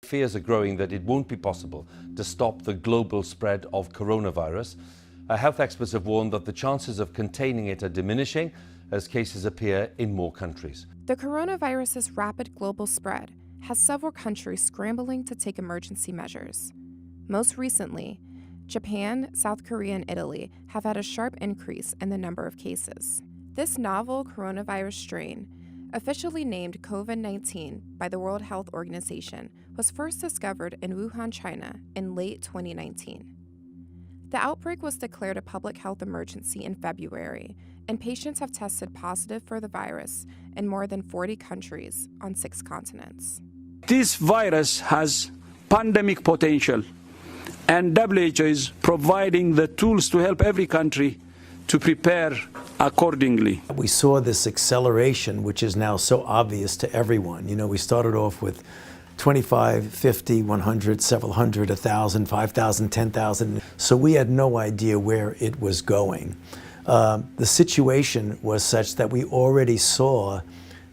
Fears are growing that it won't be possible to stop the global spread of coronavirus. Health experts have warned that the chances of containing it are diminishing as cases appear in more countries. The coronavirus's rapid global spread has several countries scrambling to take emergency measures. Most recently, Japan, South Korea, and Italy have had a sharp increase in the number of cases. This novel coronavirus strain, officially named COVID-19 by the World Health Organization, was first discovered in Wuhan, China in late 2019. The outbreak was declared a public health emergency in February, and patients have tested positive for the virus in more than 40 countries on 6 continents. This virus has pandemic potential, and WHO is providing the tools to help every country to prepare accordingly. We saw this acceleration, which is now so obvious to everyone. You know, we started off with 25, 50, 100, several hundred, 1,000, 5,000, 10,000. So we had no idea where it was going. The situation was such that we already saw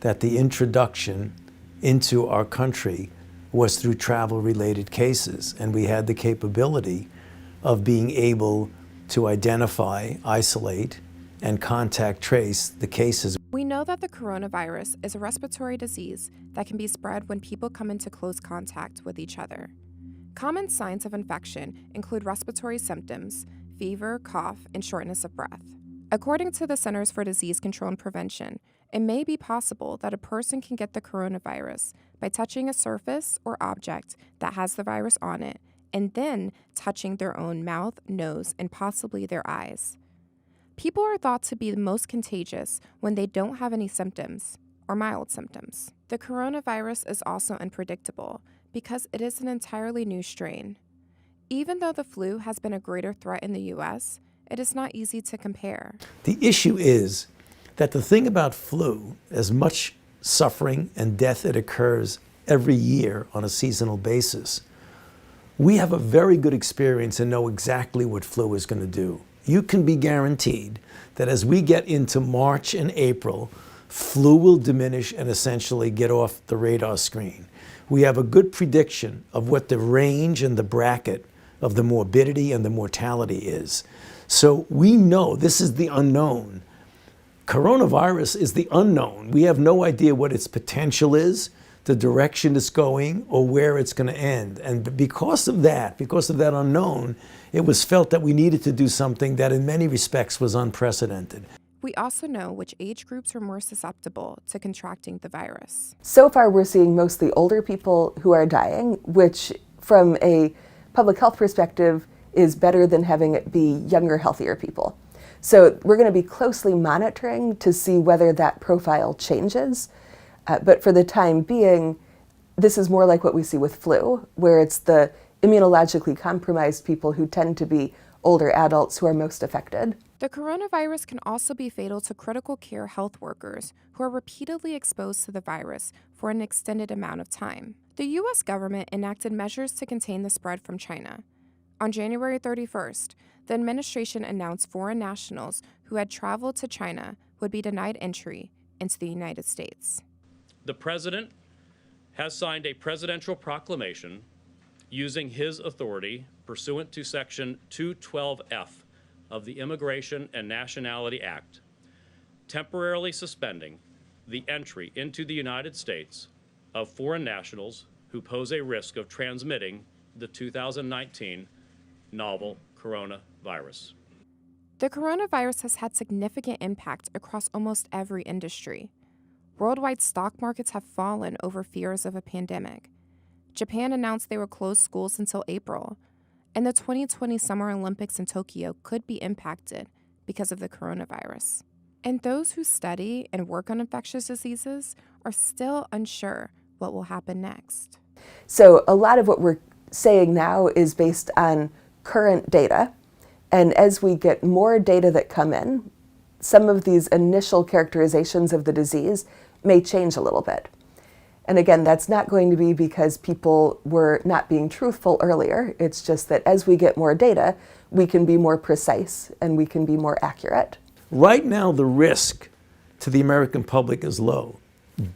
that the introduction into our country was through travel-related cases, and we had the capability of being able to identify, isolate, and contact trace the cases. We know that the coronavirus is a respiratory disease that can be spread when people come into close contact with each other. Common signs of infection include respiratory symptoms, fever, cough, and shortness of breath. According to the Centers for Disease Control and Prevention, it may be possible that a person can get the coronavirus by touching a surface or object that has the virus on it, and then touching their own mouth, nose, and possibly their eyes. People are thought to be the most contagious when they don't have any symptoms or mild symptoms. The coronavirus is also unpredictable because it is an entirely new strain. Even though the flu has been a greater threat in the U.S., it is not easy to compare. The issue is that the thing about flu, as much suffering and death that occurs every year on a seasonal basis, we have a very good experience and know exactly what flu is going to do. You can be guaranteed that as we get into March and April, flu will diminish and essentially get off the radar screen. We have a good prediction of what the range and the bracket of the morbidity and the mortality is. So we know this is the unknown. Coronavirus is the unknown. We have no idea what its potential is, the direction it's going, or where it's going to end. And because of that unknown, it was felt that we needed to do something that in many respects was unprecedented. We also know which age groups are more susceptible to contracting the virus. So far, we're seeing mostly older people who are dying, which from a public health perspective is better than having it be younger, healthier people. So we're going to be closely monitoring to see whether that profile changes. But for the time being, this is more like what we see with flu, where it's the immunologically compromised people who tend to be older adults who are most affected. The coronavirus can also be fatal to critical care health workers who are repeatedly exposed to the virus for an extended amount of time. The U.S. government enacted measures to contain the spread from China. On January 31st, the administration announced foreign nationals who had traveled to China would be denied entry into the United States. The President has signed a presidential proclamation using his authority pursuant to Section 212F of the Immigration and Nationality Act, temporarily suspending the entry into the United States of foreign nationals who pose a risk of transmitting the 2019 novel coronavirus. The coronavirus has had significant impact across almost every industry. Worldwide stock markets have fallen over fears of a pandemic. Japan announced they would close schools until April, and the 2020 Summer Olympics in Tokyo could be impacted because of the coronavirus. And those who study and work on infectious diseases are still unsure what will happen next. So a lot of what we're saying now is based on current data. And as we get more data that come in, some of these initial characterizations of the disease may change a little bit. And again, that's not going to be because people were not being truthful earlier. It's just that as we get more data, we can be more precise and we can be more accurate. Right now, the risk to the American public is low.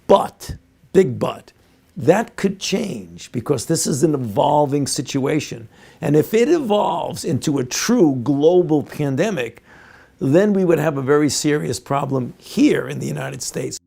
But, big but, that could change because this is an evolving situation. And if it evolves into a true global pandemic, then we would have a very serious problem here in the United States.